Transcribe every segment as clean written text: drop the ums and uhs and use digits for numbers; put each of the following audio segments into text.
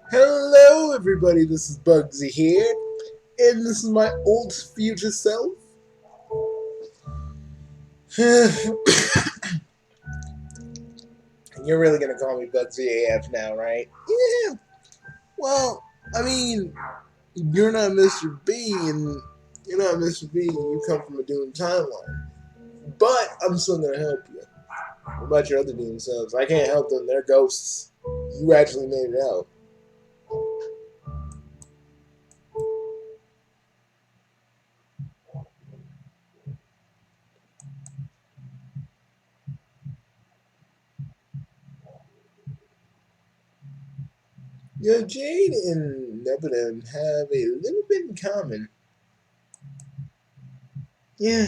Hello, everybody. This is Bugsy here, and this is my old future self. You're really gonna call me Bugsy AF now, right? Yeah. Well, I mean, you're not Mr. B, and you're not Mr. B. You come from a doomed timeline, but I'm still gonna help you. What about your other doomed selves? I can't help them. They're ghosts. You actually made it out. Yeah, Jade and Nepeta have a little bit in common. Yeah.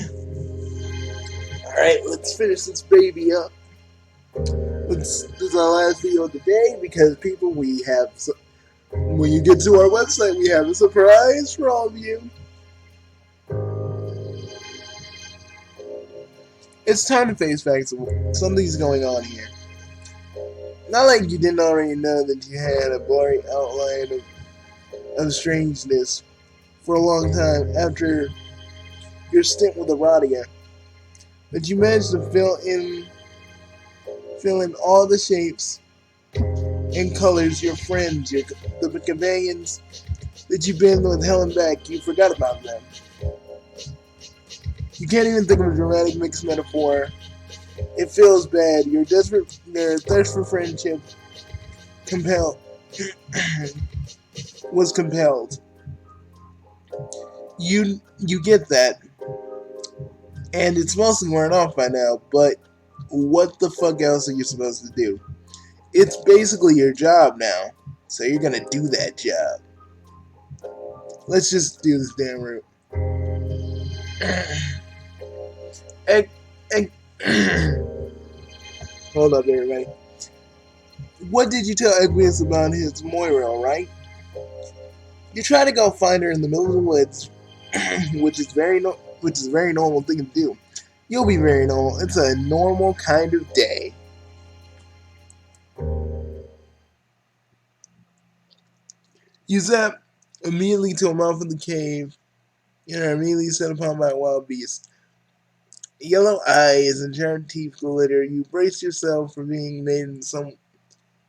Alright, let's finish this baby up. This is our last video of the day because people, when you get to our website, we have a surprise for all of you. It's time to face facts. Something's going on here. Not like you didn't already know that you had a blurry outline of strangeness for a long time after your stint with Aradia, but you managed to fill in all the shapes and colors, your friends, the companions that you've been with hell and back. You forgot about them. You can't even think of a dramatic mixed metaphor. It feels bad. Your thirst for friendship compelled was compelled. You get that, and it's mostly worn off by now. But what the fuck else are you supposed to do? It's basically your job now, so you're gonna do that job. Let's just do this damn route. Hold up, everybody. What did you tell Equius about his Moira, right? You try to go find her in the middle of the woods, which is very normal thing to do. You'll be very normal. It's a normal kind of day. You zap immediately to a mouth of the cave. You are immediately set upon by a wild beast. Yellow eyes and sharp teeth glitter. You brace yourself for being made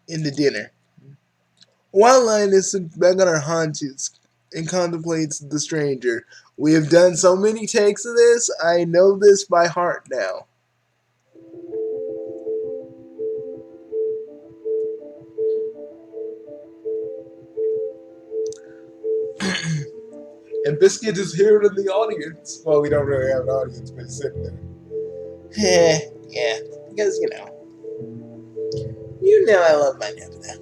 into dinner. Wild lioness sits back on her haunches and contemplates the stranger. We have done so many takes of this, I know this by heart now. And Biscuit is here in the audience. Well, we don't really have an audience, but he's sitting there. Yeah, because you know I love my Nepeta.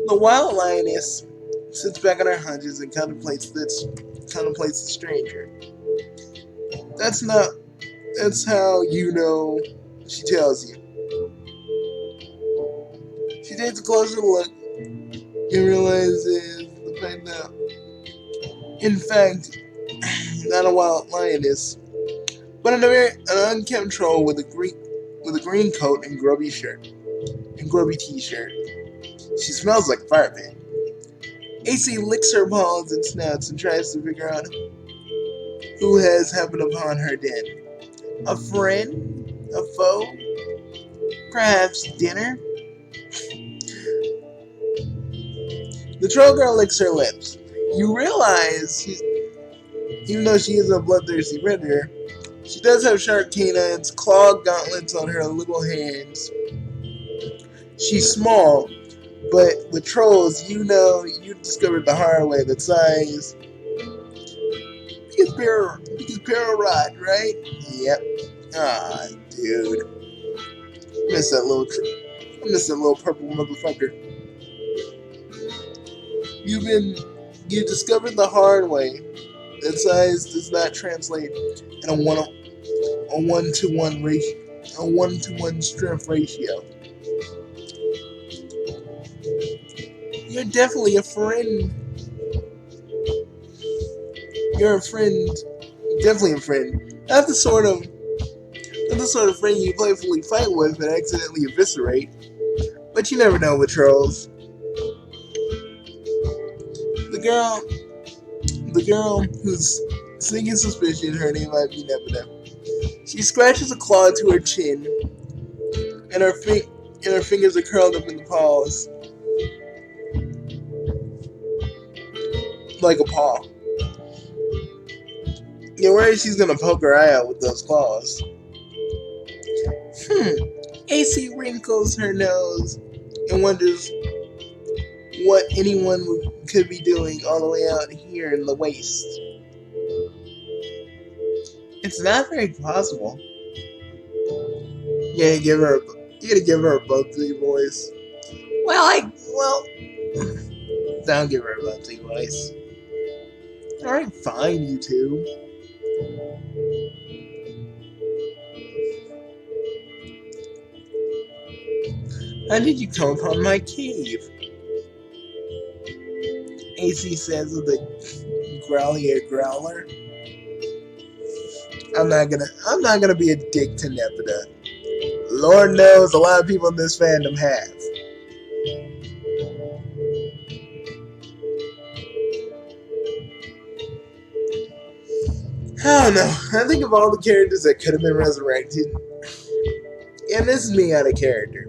The wild lioness sits back on her hunches and contemplates the stranger. That's how you know she tells you. She takes a closer look and realizes the fact that, in fact, not a wild lioness, but an unkempt troll with a green coat and grubby t-shirt. She smells like a fire pit. AC licks her paws and snouts and tries to figure out who has happened upon her den. A friend? A foe? Perhaps dinner? The troll girl licks her lips. You realize, even though she is a bloodthirsty predator, she does have sharp canines, clawed gauntlets on her little hands. She's small, but with trolls, you discovered the hard way that size because Peril Rod, right? Yep. Ah, dude. I miss that little purple motherfucker. You discovered the hard way that size does not translate in a one to one strength ratio. You're definitely a friend. You're a friend. Definitely a friend. Not the sort of Not the sort of friend you playfully fight with and accidentally eviscerate. But you never know with trolls. The girl who's sneaking suspicion, her name might be Nepeta. She scratches a claw to her chin, and her fingers are curled up in the paws, like a paw. You're worried she's gonna poke her eye out with those claws. AC wrinkles her nose and wonders what anyone could be doing all the way out here in the waste. It's not very possible. You gotta give her a Bugsy voice. Don't give her a Bugsy voice. Alright, fine, you two. How did you come upon my cave? AC says with a growlier growler. I'm not gonna be a dick to Nepeta. Lord knows a lot of people in this fandom have. I don't know. I think of all the characters that could have been resurrected, and this is me out of character.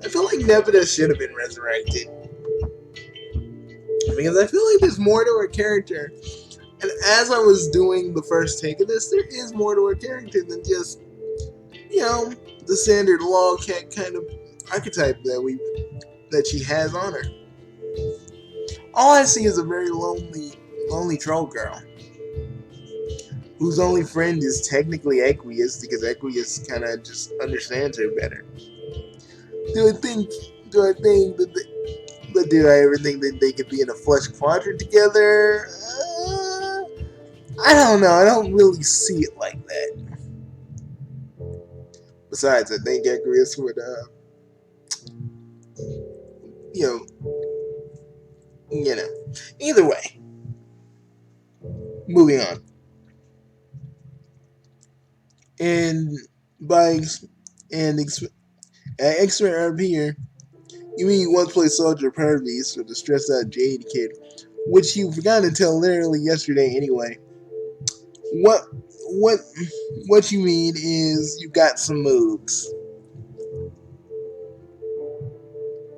I feel like Nepeta should have been resurrected. Because I feel like there's more to her character. And as I was doing the first take of this, there is more to her character than just, the standard lolcat kind of archetype that she has on her. All I see is a very lonely troll girl, whose only friend is technically Aqueous, because Aqueous kind of just understands her better. Do I ever think that they could be in a flesh quadrant together? I don't know. I don't really see it like that. Besides, I think Aqueous would, Either way. Moving on. And by X-Ray RP here, you mean you once played Soldier Pervies for the stressed out Jade kid, which you forgot to tell literally yesterday anyway. What you mean is you got some moves.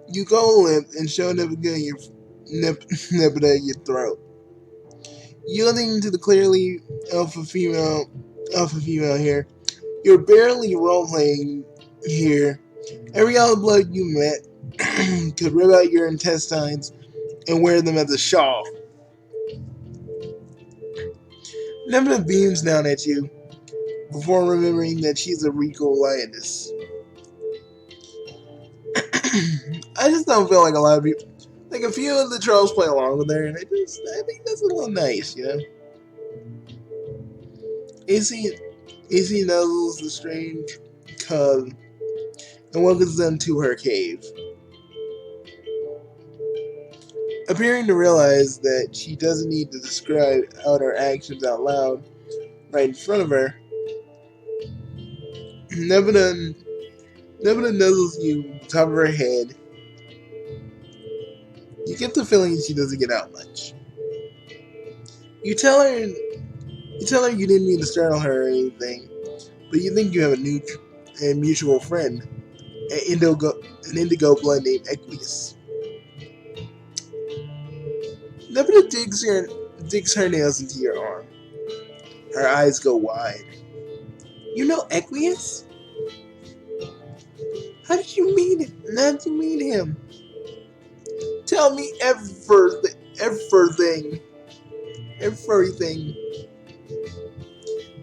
You go limp and show Nepeta your throat. Yielding to the clearly alpha female here, you're barely role-playing here. Every yellow blood you met could rip out your intestines and wear them as a shawl. Nepeta beams down at you before remembering that she's a Rico lioness. I just don't feel like a lot of people, like a few of the trolls play along with her, and I think that's a little nice, AC nuzzles the strange cub and welcomes them to her cave. Appearing to realize that she doesn't need to describe out her actions out loud right in front of her, Nepeta nuzzles you top of her head. You get the feeling she doesn't get out much. You tell her you didn't mean to startle her or anything, but you think you have a mutual friend, an indigo blood named Aqueous. Nepeta digs her nails into your arm. Her eyes go wide. You know Aqueous? How did you meet him? Tell me everything.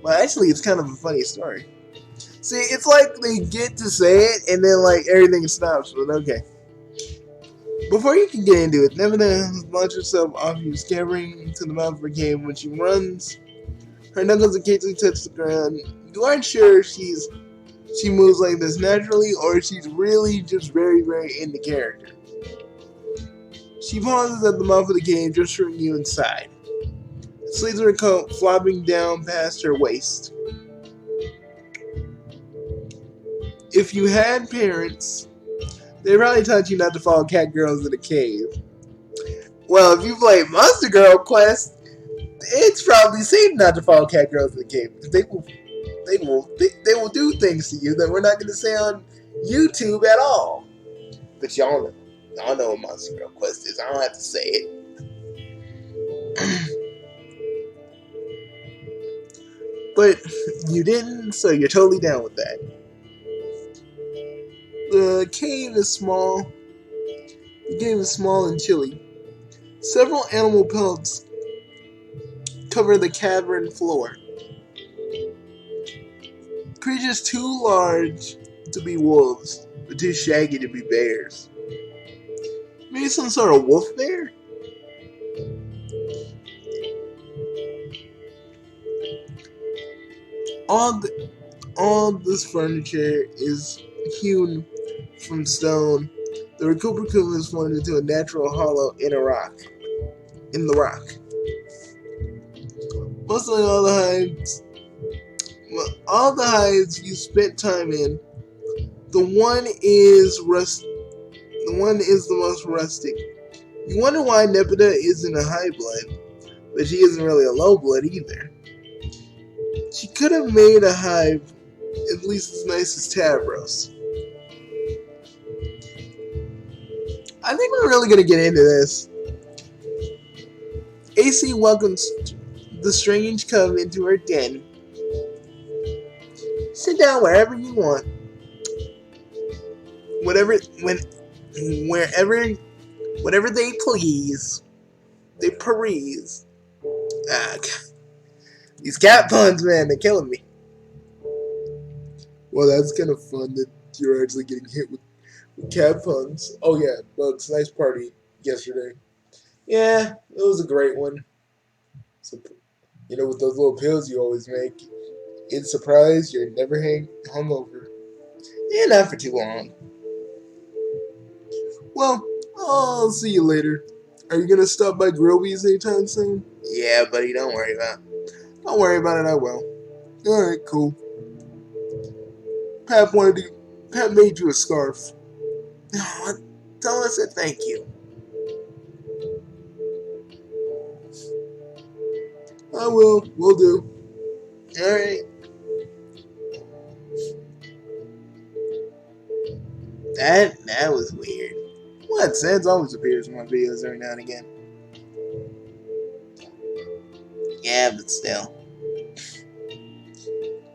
Well, actually, it's kind of a funny story. See, it's like they get to say it, and then, everything stops, but okay. Before you can get into it, Nepeta launches herself off you, scampering to the mouth of her cave. When she runs, her knuckles occasionally touch the ground. You aren't sure if she moves like this naturally, or if she's really just very, very into character. She pauses at the mouth of the cave, gesturing you inside. Sleeves of her coat flopping down past her waist. if you had parents, they probably taught you not to follow cat girls in a cave. Well, if you play Monster Girl Quest, it's probably safe not to follow cat girls in the cave. They will do things to you that we're not going to say on YouTube at all. But y'all know what Monster Girl Quest is. I don't have to say it. But you didn't, so you're totally down with that. The cave is small. The cave is small and chilly. Several animal pellets cover the cavern floor. Creatures too large to be wolves, but too shaggy to be bears. Maybe some sort of wolf bear? All this furniture is hewn from stone. The Recupercum is formed into a natural hollow in the rock. Mostly all the hides you spent time in, the one is the most rustic. You wonder why Nepeta isn't a high blood, but she isn't really a low blood either. She could have made a hive at least as nice as Tavros. I think we're really going to get into this. AC welcomes the strange cub into her den. Sit down wherever you want. Whatever they please. They peruse. These cat puns, man, they're killing me. Well, that's kind of fun that you're actually getting hit with cat puns. Oh yeah, Bugs, nice party yesterday. Yeah, it was a great one. So, with those little pills you always make, it's a surprise you're never hungover. Yeah, not for too long. Well, I'll see you later. Are you gonna stop by Grillby's anytime soon? Yeah, buddy, don't worry about it, I will. Alright, cool. Pat made you a scarf. Tell us that thank you. I will do. Alright. That was weird. What? Sans always appears in my videos every now and again. Yeah, but still.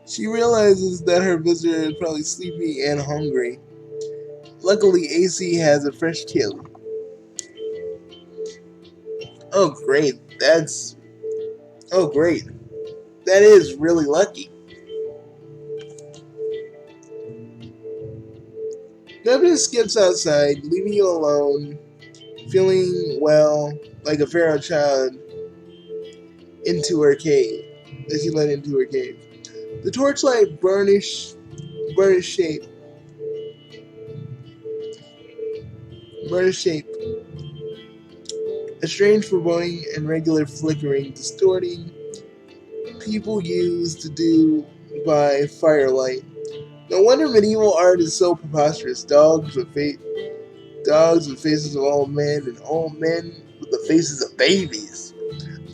She realizes that her visitor is probably sleepy and hungry. Luckily, AC has a fresh kill. Oh, great. That is really lucky. Nepeta skips outside, leaving you alone, feeling, like a feral child into her cave, as she led into her cave. The torchlight burnished shape. A strange foreboding and regular flickering, distorting people used to do by firelight. No wonder medieval art is so preposterous. Dogs with faces of old men, and old men with the faces of babies.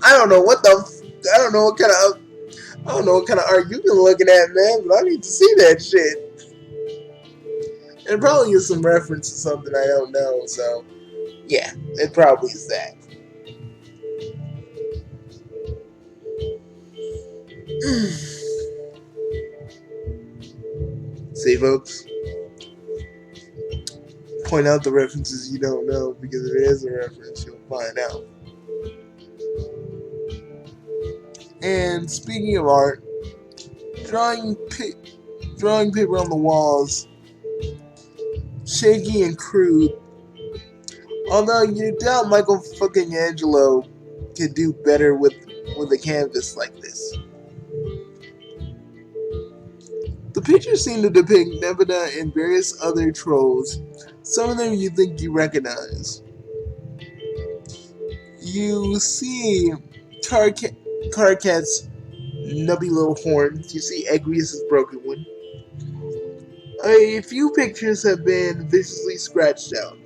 I don't know what kind of art you've been looking at, man, but I need to see that shit. And probably is some reference to something I don't know, so yeah, it probably is that. See, folks, point out the references you don't know, because if it is a reference, you'll find out. And speaking of art, drawing paper on the walls, shaky and crude. Although you doubt Michael fucking Angelo could do better with a canvas like this. The pictures seem to depict Nepeta and various other trolls. Some of them you think you recognize. You see Karkat's nubby little horns. You see Egrius' broken one. A few pictures have been viciously scratched out.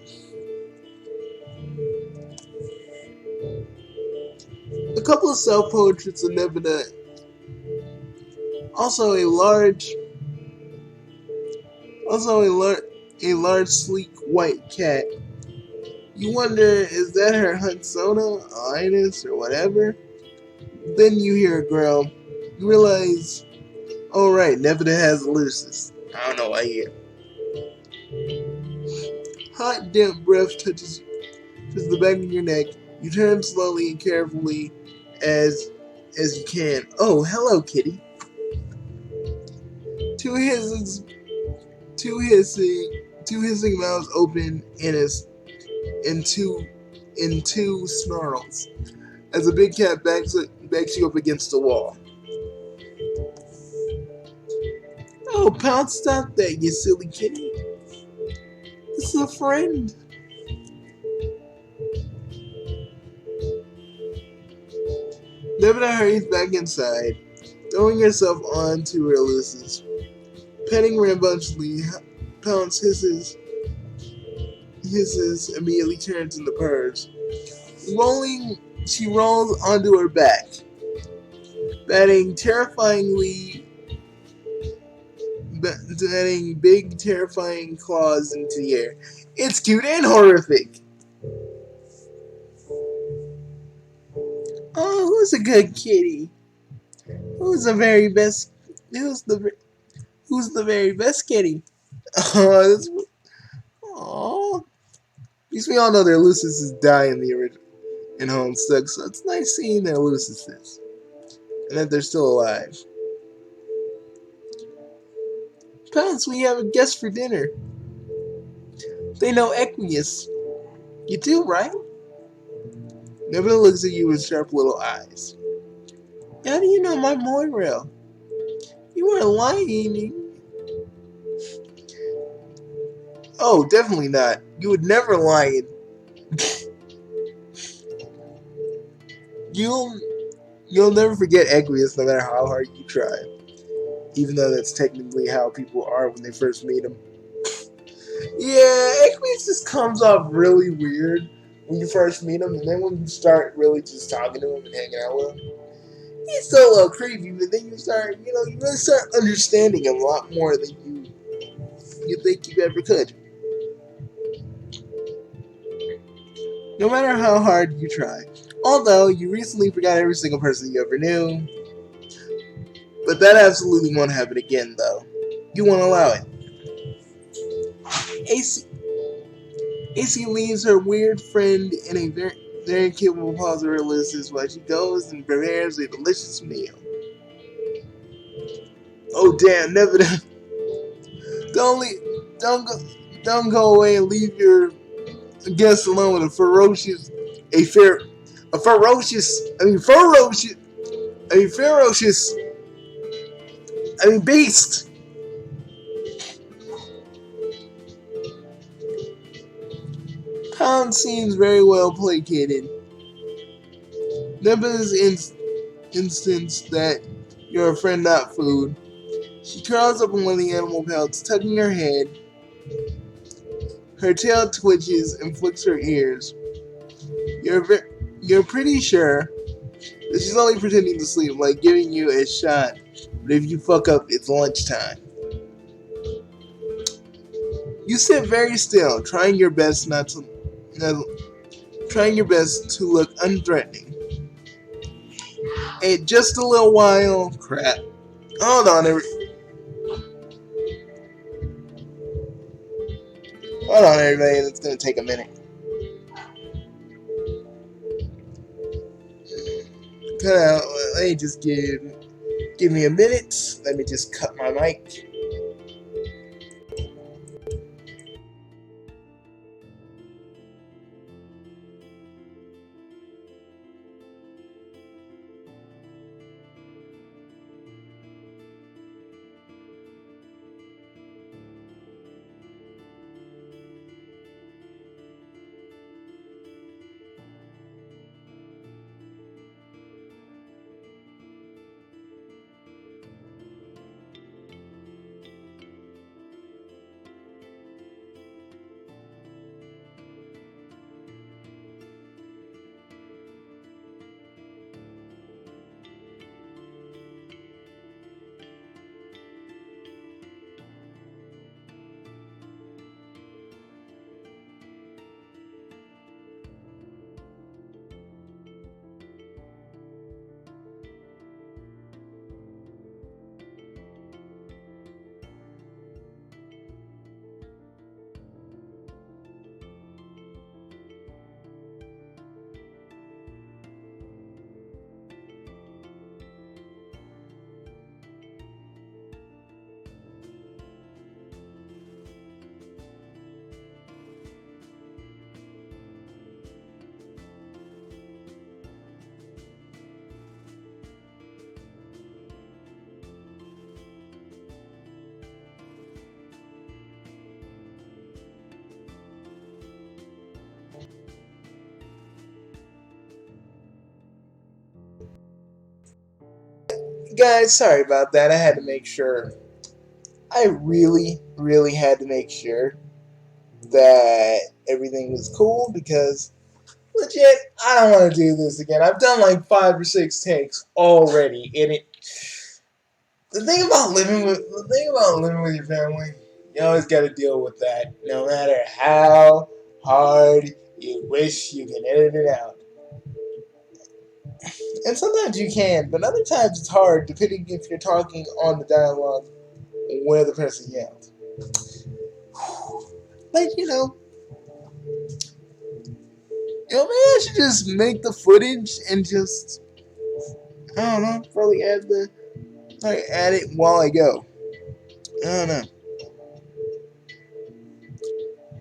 A couple of self-portraits of Nepeta. Also a large sleek white cat. You wonder, is that her Hunsona, Linus, or whatever? Then you hear a growl. You realize, oh right, Nepeta has Lucis. I don't know why here. Hot, damp breath touches the back of your neck. You turn slowly and carefully as you can. Oh, hello, kitty. Two hisses, two hissing mouths open in two snarls as a big cat backs you up against the wall. Oh, Pounce, stop that, you silly kitty. This is a friend. Nepeta hurries back inside, throwing herself onto her Ulysses. Petting rambunctiously, Pounce hisses, immediately turns into purrs. She rolls onto her back, batting big, terrifying claws into the air. It's cute and horrific. Oh, who's a good kitty? Who's the very best? Who's the very best kitty? Oh, at least we all know their Lucis die in the original in Homestuck, so it's nice seeing their Lucises and that they're still alive. Pounce, we have a guest for dinner. They know Equius. You do, right? Nepeta looks at you with sharp little eyes. How do you know my Moira? You weren't lying. Oh, definitely not. You would never lie. You'll never forget Equius no matter how hard you try. Even though that's technically how people are when they first meet him. Yeah, Equius just comes off really weird when you first meet him, and then when you start really just talking to him and hanging out with him, he's still a little creepy, but then you really start understanding him a lot more than you think you ever could. No matter how hard you try. Although, you recently forgot every single person you ever knew. But that absolutely won't happen again, though. You won't allow it. AC leaves her weird friend in a very capable pause of her Ulysses while she goes and prepares a delicious meal. Oh damn, never don't go away and leave your guests alone with a ferocious beast. Pound seems very well placated. Nepeta's instance that you're a friend, not food. She curls up on one of the animal pelts, tucking her head. Her tail twitches and flicks her ears. You're pretty sure that she's only pretending to sleep, like giving you a shot. But if you fuck up, it's lunchtime. You sit very still, trying your best to look unthreatening. And just a little while, crap. Hold on, everybody. It's gonna take a minute. Cut out. Let me just give me a minute. Let me just cut my mic. Guys, sorry about that. I had to make sure. I really, really had to make sure that everything was cool because legit, I don't want to do this again. I've done like 5 or 6 takes already, and it. The thing about living with your family, you always got to deal with that, no matter how hard you wish you can edit it out. And sometimes you can, but other times it's hard, depending if you're talking on the dialogue where the person yelled. But maybe I should just make the footage and just, I don't know, probably add it while I go. I don't know,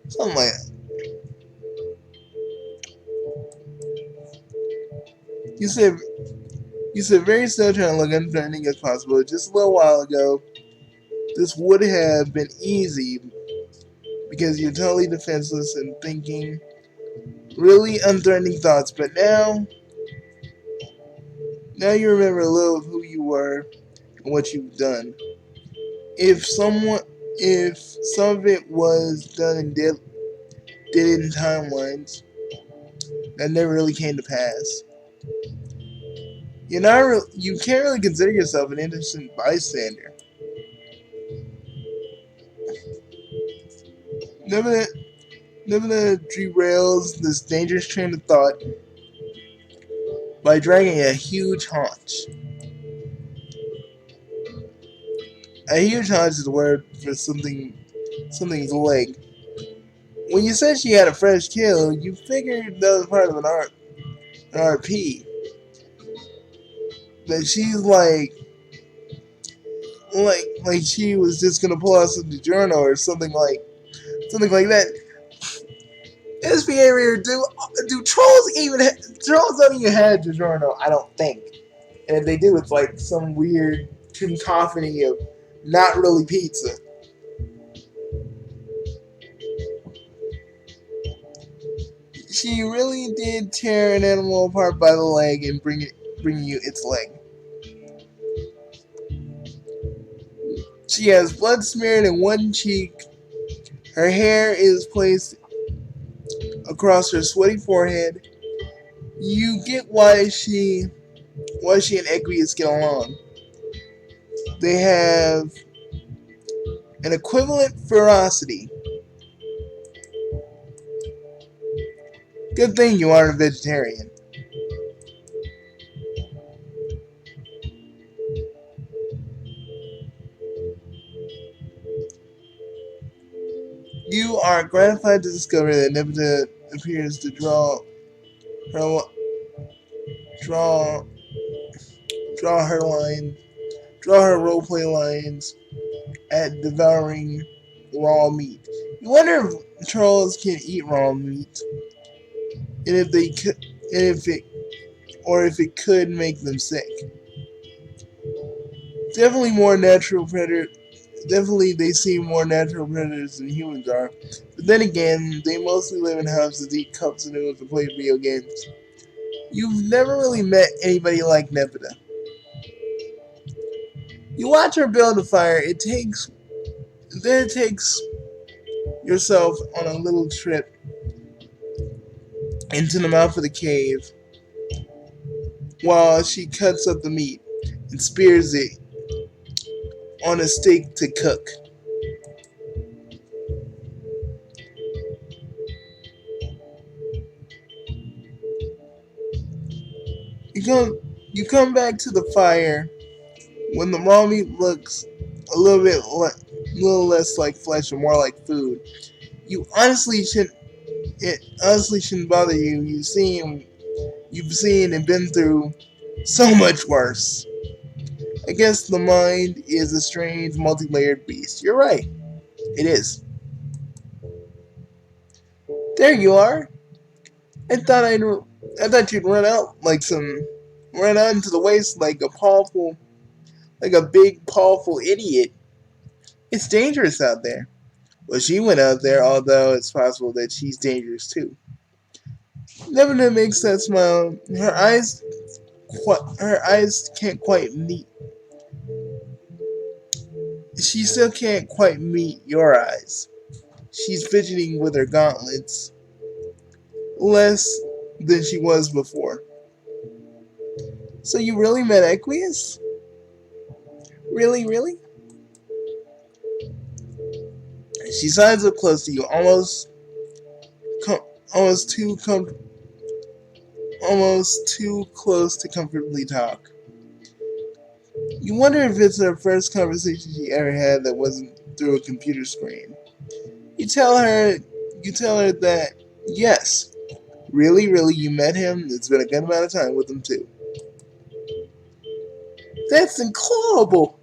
something like that. You said very still trying to look unthreatening as possible. Just a little while ago, this would have been easy because you're totally defenseless and thinking really unthreatening thoughts. But now you remember a little of who you were and what you've done. If some of it was done in did in timelines that never really came to pass, you can't really consider yourself an innocent bystander. Never derails this dangerous train of thought by dragging a huge haunch. A huge haunch is a word for something's leg. When you said she had a fresh kill, you figured that was part of an RP. But she's like she was just gonna pull out some DiGiorno or something like that. This behavior, do trolls don't even have DiGiorno? I don't think. And if they do, it's like some weird cacophony of not really pizza. She really did tear an animal apart by the leg and bring you its leg. She has blood smeared in one cheek. Her hair is placed across her sweaty forehead. You get why she and Equius get along. They have an equivalent ferocity. Good thing you aren't a vegetarian. You are gratified to discover that Nepeta appears to draw her roleplay lines at devouring raw meat. You wonder if trolls can eat raw meat, and if it could make them sick. Definitely they seem more natural predators than humans are. But then again, they mostly live in houses, eat cups of noodles, and play video games. You've never really met anybody like Nepeta. You watch her build a fire. It takes yourself on a little trip into the mouth of the cave while she cuts up the meat and spears it on a stake to cook. You come back to the fire when the raw meat looks a little less like flesh and more like food. It honestly shouldn't bother you. You've seen and been through so much worse. I guess the mind is a strange, multi-layered beast. You're right. It is. There you are. I thought you'd run out into the waste like a big, powerful idiot. It's dangerous out there. Well, she went out there, although it's possible that she's dangerous too. Never makes that smile. Her eyes can't quite meet she still can't quite meet your eyes. She's fidgeting with her gauntlets less than she was before. So you really met Equius? Really, really? She signs up close to you, com- almost too almost too close to comfortably talk. You wonder if it's her first conversation she ever had that wasn't through a computer screen. You tell her that yes, really, really, you met him. It's been a good amount of time with him too. That's incredible.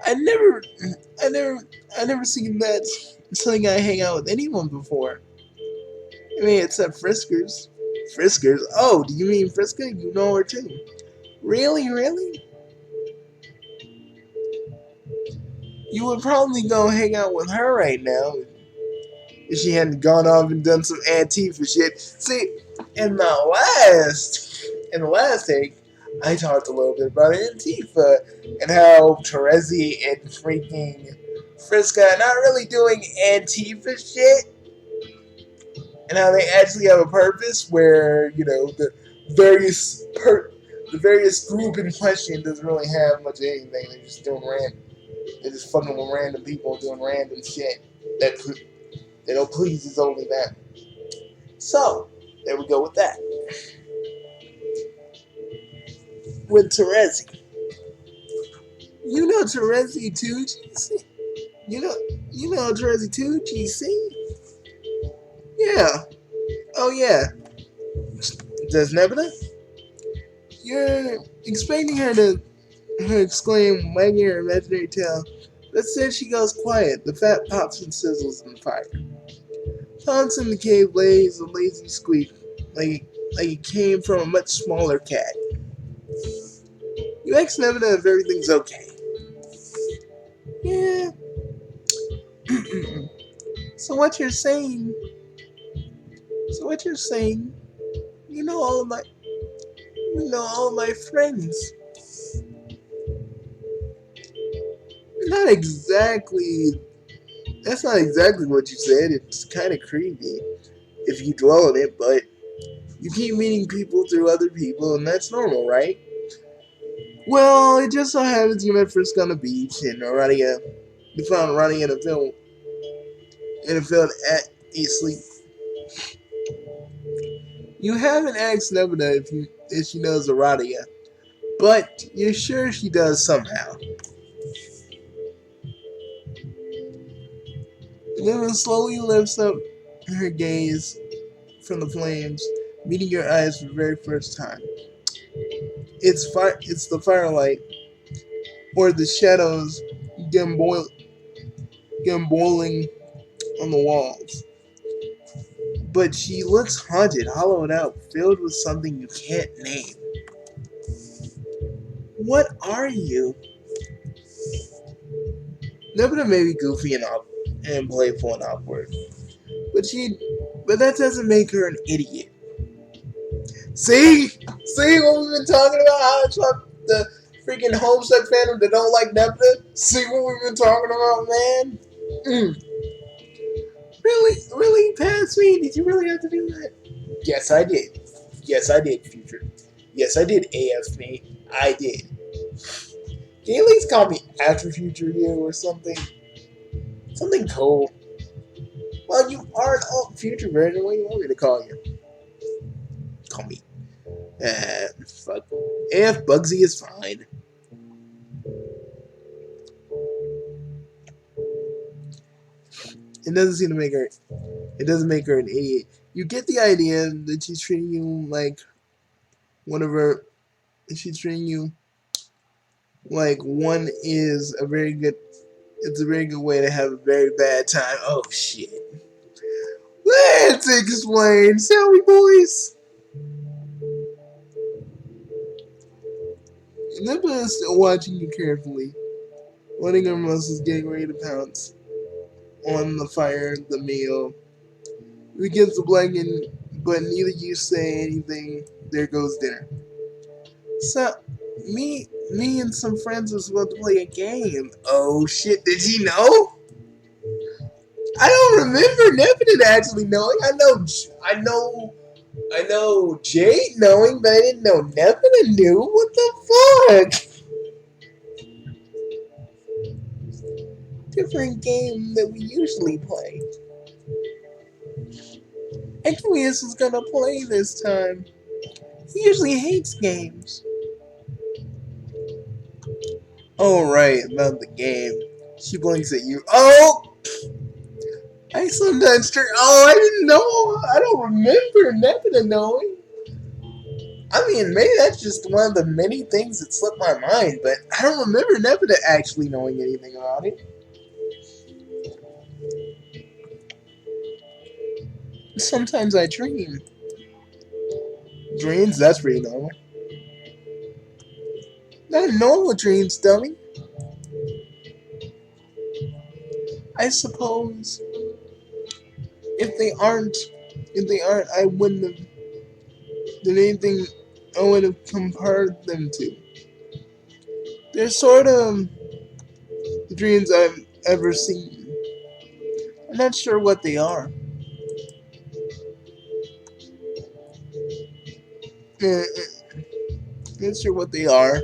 I never, I never, I never seen that something guy hang out with anyone before. I mean, except Friskers. Friskers? Oh, do you mean Friska? You know her too. Really, really? You would probably go hang out with her right now if she hadn't gone off and done some Antifa shit. See, in the last take, I talked a little bit about Antifa and how Terezi and freaking Friska are not really doing Antifa shit, and how they actually have a purpose where, you know, the various group in question doesn't really have much of anything. They're just fucking with random people doing random shit that pleases only them. So there we go with that. With Terezi, you know Terezi too, GC. You know Terezi too, GC. Yeah. Oh yeah. Does Nepeta? You're expecting her exclaim, wagging her imaginary tail. But instead she goes quiet. The fat pops and sizzles in the fire. Plants in the cave lays a lazy squeak, like it came from a much smaller cat. You ask Nepeta if everything's okay. Yeah. So what you're saying? You know all of my friends. Not exactly. That's not exactly what you said. It's kind of creepy if you dwell on it, but you keep meeting people through other people, and that's normal, right? Well, it just so happens you met Frisk on the beach, and you found Ronnie in a field at asleep. You haven't asked Nebula if she knows Aradia, but you're sure she does somehow. Nebula slowly lifts up her gaze from the flames, meeting your eyes for the very first time. It's the firelight, or the shadows again boiling on the walls. But she looks haunted, hollowed out, filled with something you can't name. What are you? Nebula may be goofy and playful and awkward, but that doesn't make her an idiot. See what we've been talking about? How it's the freaking homestuck fandom that don't like Nebula. See what we've been talking about, man? Really, past me? Did you really have to do that? Yes, I did. Yes, I did, Future. Yes, I did, AF me. I did. Can you at least call me After Future You or something? Something cool. Well, you are an alt future version. What do you want me to call you? Call me. Fuck. AF Bugsy is fine. It doesn't seem to make her. It doesn't make her an idiot. You get the idea that she's treating you like one of her. She's treating you like one is a very good. It's a very good way to have a very bad time. Oh shit. Let's explain, shall we, boys? Nebula is still watching you carefully, letting her muscles getting ready to pounce on the fire, the meal. It begins to blacken, but neither you say anything. There goes dinner. So, me and some friends was about to play a game. Oh shit, did he know? I don't remember Nepeta actually knowing. I know Jade knowing, but I didn't know Nepeta knew. What the fuck? Different game that we usually play. Aquarius is gonna play this time. He usually hates games. Oh right, about the game. She blinks at you. Oh! I sometimes turn. Oh, I didn't know. I don't remember Nepeta knowing. I mean, maybe that's just one of the many things that slipped my mind, but I don't remember Nepeta actually knowing anything about it. Sometimes I dream. Dreams? That's pretty normal. Not normal dreams, dummy. I suppose if they aren't, I wouldn't have done anything I would have compared them to. They're sort of the dreams I've ever seen. I'm not sure what they are. Not sure what they are.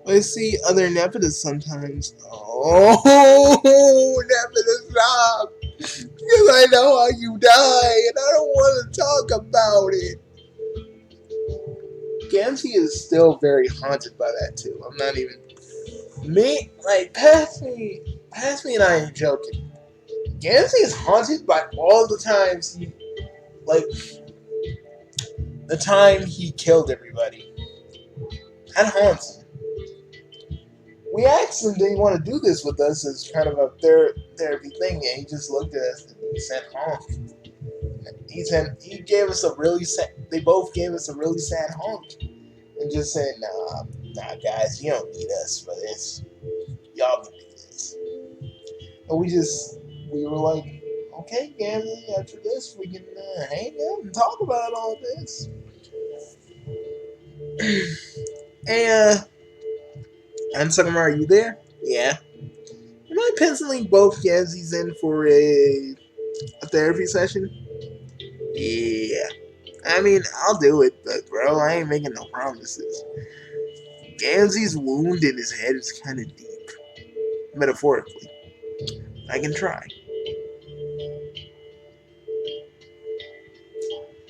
I see other Nepetas sometimes. Oh, Nepeta, stop! Because I know how you die, and I don't want to talk about it. Gamzee is still very haunted by that too. I'm not even past me, and I am joking. Gamzee is haunted by all the times the time he killed everybody. That haunts him. We asked him, did he want to do this with us as kind of a therapy thing, and he just looked at us and he said, honk. He gave us a really sad, they both gave us a really sad honk. And just said, nah, guys, you don't need us for this. Y'all can do this. And we were like, okay, Gamzee, after this, we can hang out and talk about all this. Hey, Ansakama, are you there? Yeah. Am I penciling both Gamzees in for a therapy session? Yeah. I mean, I'll do it, but bro, I ain't making no promises. Gamzee's wound in his head is kind of deep. Metaphorically. I can try.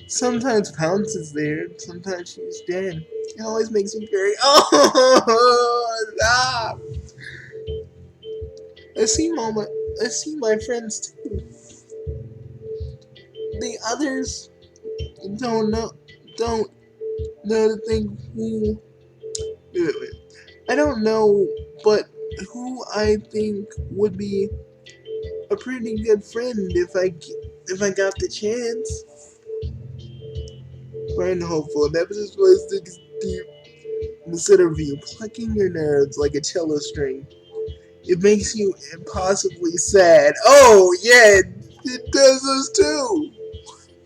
Sometimes Pounce is there, sometimes she's dead. It always makes me very. Oh, stop! I see my friends too. The others don't know to think who. I don't know, but who I think would be a pretty good friend if I got the chance. Friend hopeful. Nemesis voice digs deep in the center of you, plucking your nerves like a cello string. It makes you impossibly sad. Oh yeah, it does us too.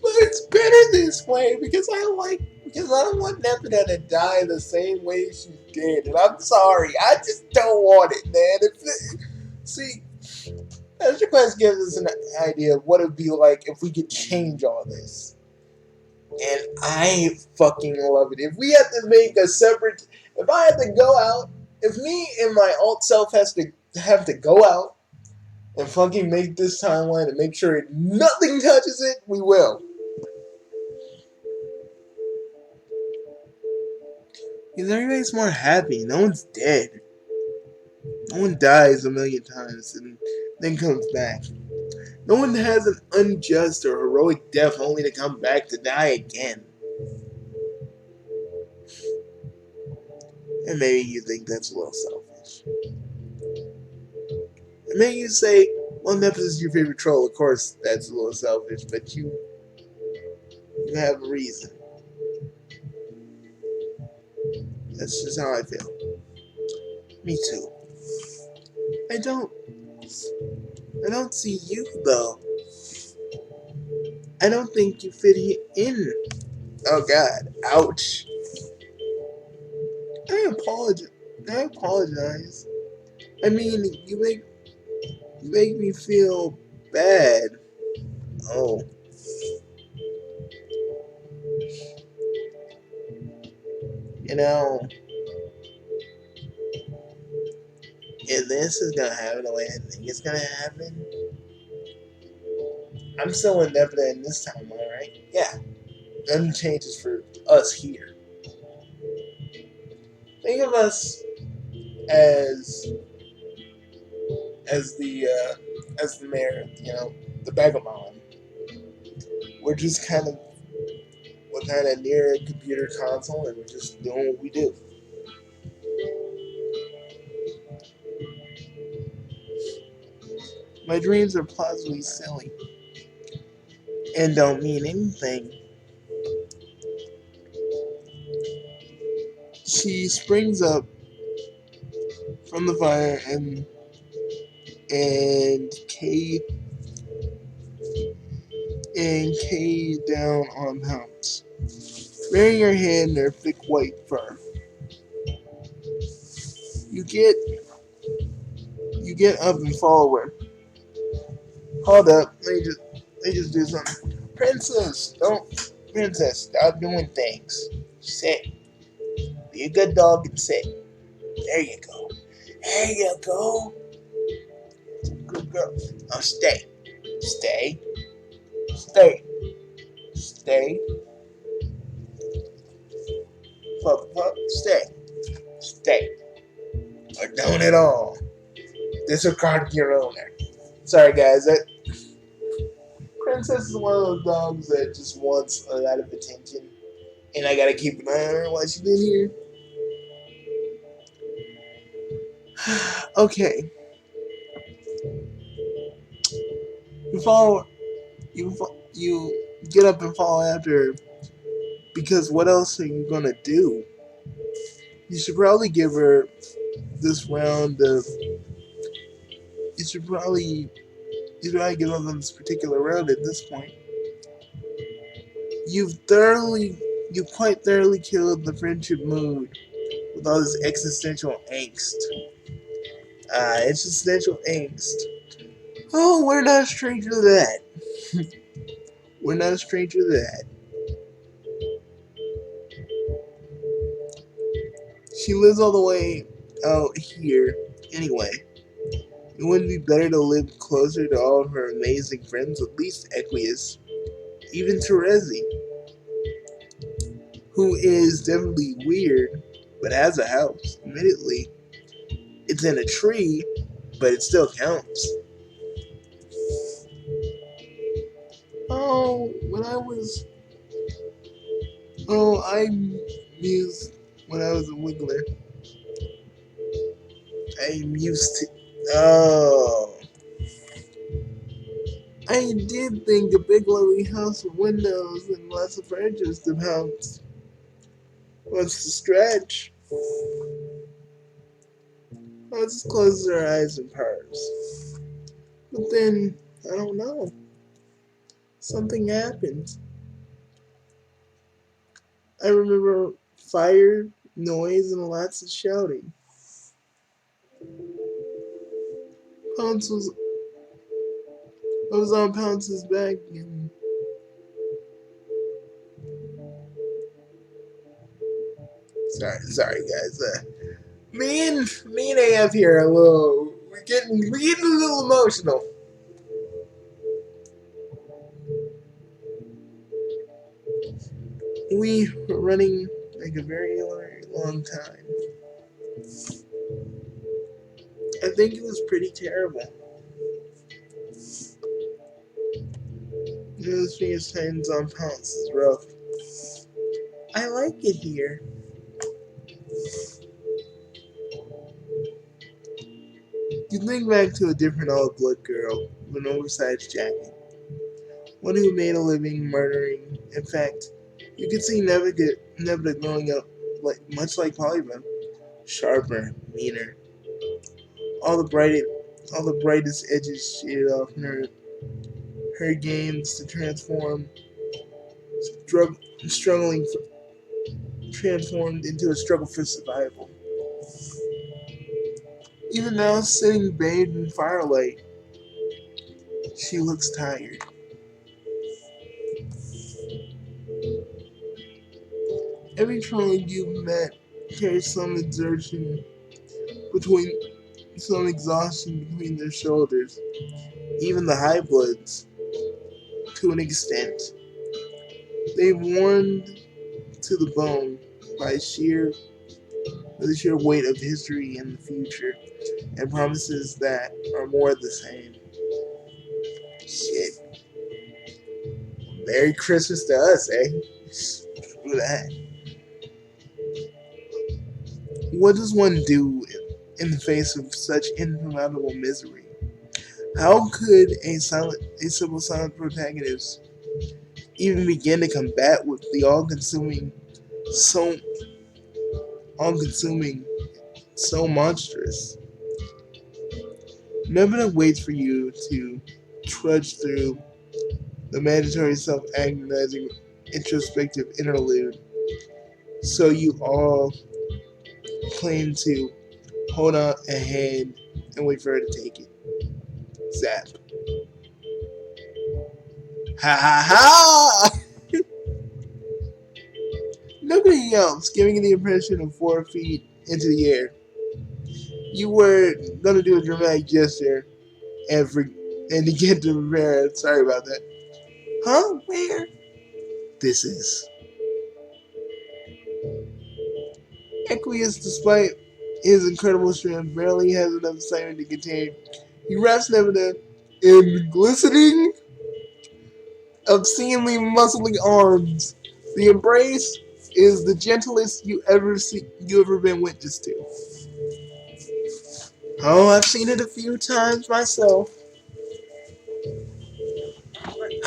But it's better this way because I don't want Nepeta to die the same way she did. And I'm sorry, I just don't want it, man. See, Master Quest gives us an idea of what it would be like if we could change all this. And I fucking love it. If we had to make a separate, if I had to go out, if me and my alt self have to go out and fucking make this timeline and make sure nothing touches it, we will. Because everybody's more happy. No one's dead. No one dies a million times and then comes back. No one has an unjust or heroic death only to come back to die again. And maybe you think that's a little selfish. And maybe you say, well, Nepeta is your favorite troll. Of course, that's a little selfish, but you have a reason. That's just how I feel. Me too. I don't see you, though. I don't think you fit in. Oh, God. Ouch. I apologize. I mean, you make me feel bad. Oh, you know, if this is gonna happen the way I think it's gonna happen, I'm still in Nepeta in this timeline, right? Yeah. Nothing changes for us here. Think of us as as the mayor, the Begamon. We're we're kind of near a computer console and we're just doing what we do. My dreams are plausibly silly and don't mean anything. She springs up from the fire and Kay down on Pounce, burying her head in her thick white fur. You get you get up and follow her. Hold up, let me just do something. Princess, stop doing things. Sit. Be a good dog and sit. There you go. There you go. Good girl. Now stay. Stay. Stay. Stay. Stay. Stay. Or don't at all. Disregard your owner. Sorry guys, that Princess is one of those dogs that just wants a lot of attention. And I gotta keep an eye on her while she's in here. Okay. You follow you get up and follow after her because what else are you gonna do? You should probably give her this round of you should probably give up on this particular round at this point. You've quite thoroughly killed the friendship mood with all this existential angst. Existential angst. Oh, we're not a stranger to that. We're not a stranger to that. She lives all the way out here anyway. It wouldn't be better to live closer to all of her amazing friends, at least Equius, even Terezi, who is definitely weird, but has a house. Admittedly, it's in a tree, but it still counts. Oh, I mused when I was a Wiggler. I'm used to. Oh. I did think a big lovely house with windows and lots of furniture to pounce. Wants to stretch. Let's close our eyes and purrs. But then, I don't know. Something happened. I remember fire, noise, and lots of shouting. Pounce was I was on Pounce's back and sorry guys. Me and AF here are we're getting a little emotional. We were running like a very long time. I think it was pretty terrible. Those fingers hands on Pounce is rough. I like it here. You think back to a different old blood girl with an oversized jacket. One who made a living murdering. In fact, you could see Nebula growing up much like Polygon. Sharper, meaner. All the brightest edges shaded off in her games to struggling transformed into a struggle for survival. Even now, sitting bathed in firelight, she looks tired. Every troll you've met carries between some exhaustion between their shoulders. Even the high bloods, to an extent. They've worn to the bone by the sheer weight of history and the future, and promises that are more the same. Shit. Merry Christmas to us, eh? Screw that. What does one do in the face of such insurmountable misery? How could a simple silent protagonist even begin to combat with the so all-consuming, so monstrous? Nepeta waits for you to trudge through the mandatory self-agonizing introspective interlude, so you all claim to hold on a hand and wait for her to take it. Zap. Ha ha ha! Nobody yelps, giving you the impression of 4 feet into the air. You were gonna do a dramatic gesture and to get to prepare. Sorry about that. Huh? Where? This is. Equius, despite his incredible strength, barely has enough excitement to contain. He wraps Nepeta in glistening, obscenely muscly arms. The embrace is the gentlest you ever been witness to. Oh, I've seen it a few times myself.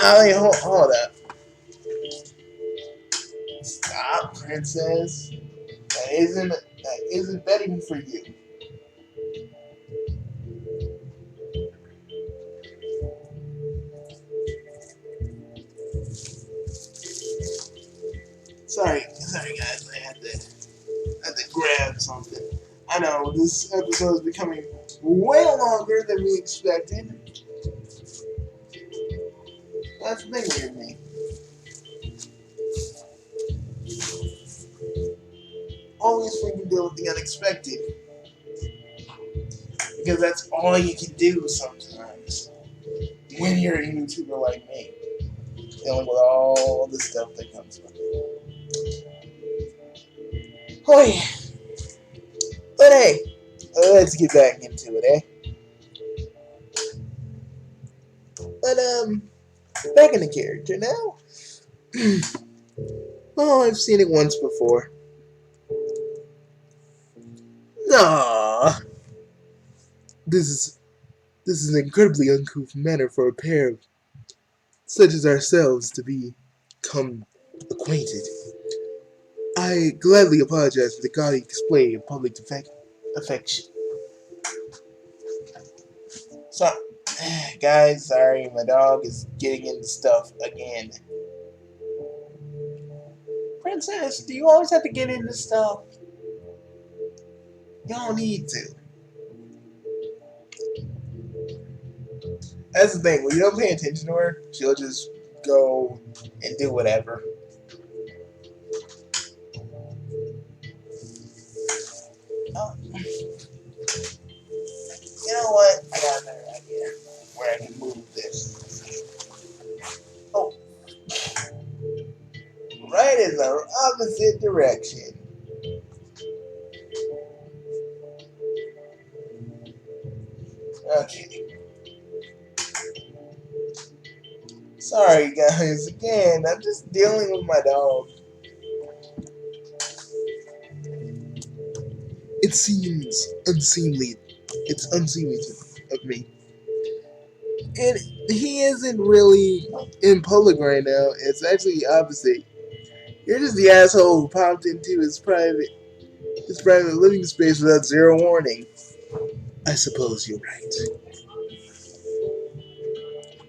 I mean, hold up. Stop, princess. That isn't betting for you. Sorry guys, I had to grab something. I know this episode is becoming way longer than we expected. That's the thing with me. Always freaking deal with the unexpected. Because that's all you can do sometimes. When you're a YouTuber like me. Dealing with all the stuff that comes with it. Oh yeah. But hey, let's get back into it, eh? But back in the character now. Oh, I've seen it once before. Nah, this is an incredibly uncouth manner for a pair such as ourselves to become acquainted. I gladly apologize for the gaudy display of public affection. So, guys, sorry, my dog is getting into stuff again. Princess, do you always have to get into stuff? You don't need to. That's the thing, when you don't pay attention to her, she'll just go and do whatever. Oh. You know what? I got a better idea where I can move this. Oh. Right in the opposite direction. Okay. Sorry guys, again, I'm just dealing with my dog. It seems unseemly. It's unseemly of me. And he isn't really in public right now. It's actually the opposite. You're just the asshole who popped into his private living space without zero warning. I suppose you're right.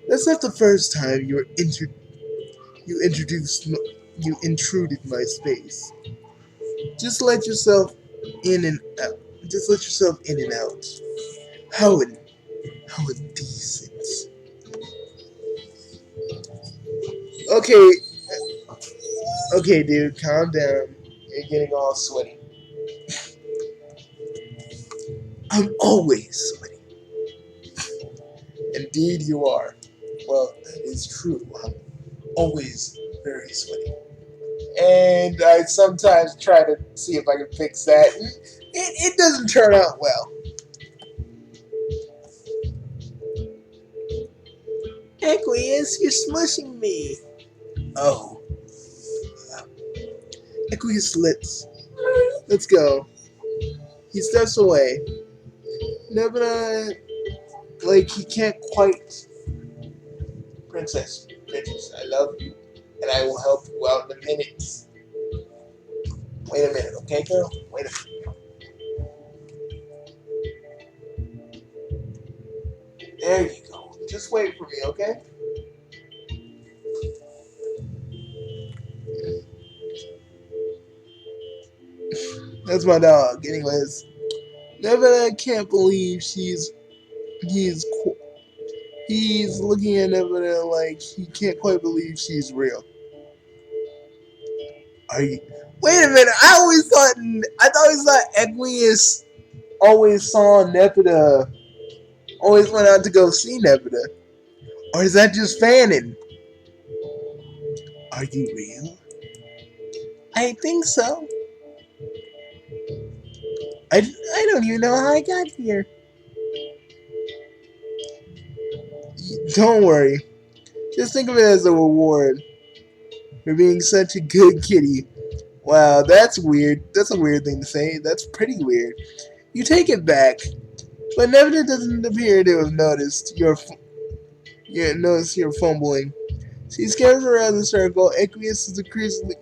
That's not the first time you intruded my space. Just let yourself in and out. Just let yourself in and out. How indecent. Okay, okay, dude, calm down. You're getting all sweaty. I'm always sweaty. Indeed, you are. Well, that is true. I'm always very sweaty. And I sometimes try to see if I can fix that. And it doesn't turn out well. Aqueous, you're smushing me. Oh. Aqueous, let's go. He steps away. Nebula, like, he can't quite. Princess, I love you, and I will help you out in a minute. Wait a minute, okay, girl? Wait a minute. There you go. Just wait for me, okay? That's my dog. Anyways, Nebula can't believe he's looking at Nebula like he can't quite believe she's real. Are you? Wait a minute. I always thought Aqueous always saw Nepeta. Always went out to go see Nepeta. Or is that just fanning? Are you real? I think so. I don't even know how I got here. Don't worry. Just think of it as a reward for being such a good kitty. Wow, that's weird. That's a weird thing to say. That's pretty weird. You take it back. But Nevada doesn't appear to have noticed your fumbling. She scares around the circle. Aqueous is increasingly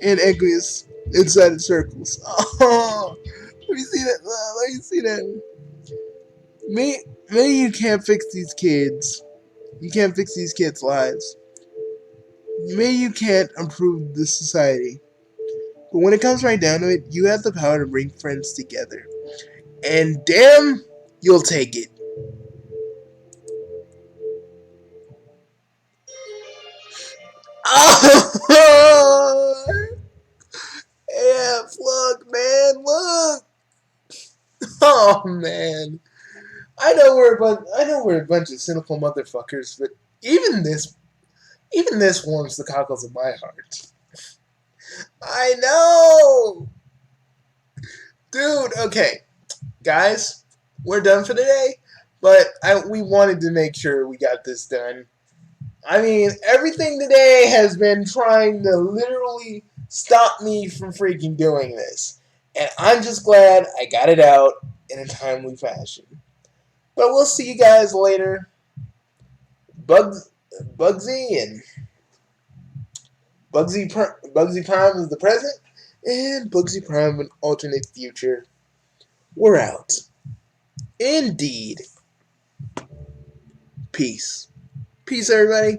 and Aqueous inside the circles. Oh, let me see that. Let me see that. Maybe you can't fix these kids. You can't fix these kids' lives. Maybe you can't improve the society. But when it comes right down to it, you have the power to bring friends together. And damn, you'll take it. Oh! Yeah, look, man, look. Oh man, I know we're a bunch of cynical motherfuckers, but even this warms the cockles of my heart. I know, dude. Okay, guys, we're done for today, but we wanted to make sure we got this done. I mean, everything today has been trying to literally stop me from freaking doing this. And I'm just glad I got it out in a timely fashion. But we'll see you guys later. Bugsy and Bugsy Prime is the present, and Bugsy Prime an alternate future. We're out. Indeed. Peace. Peace, everybody.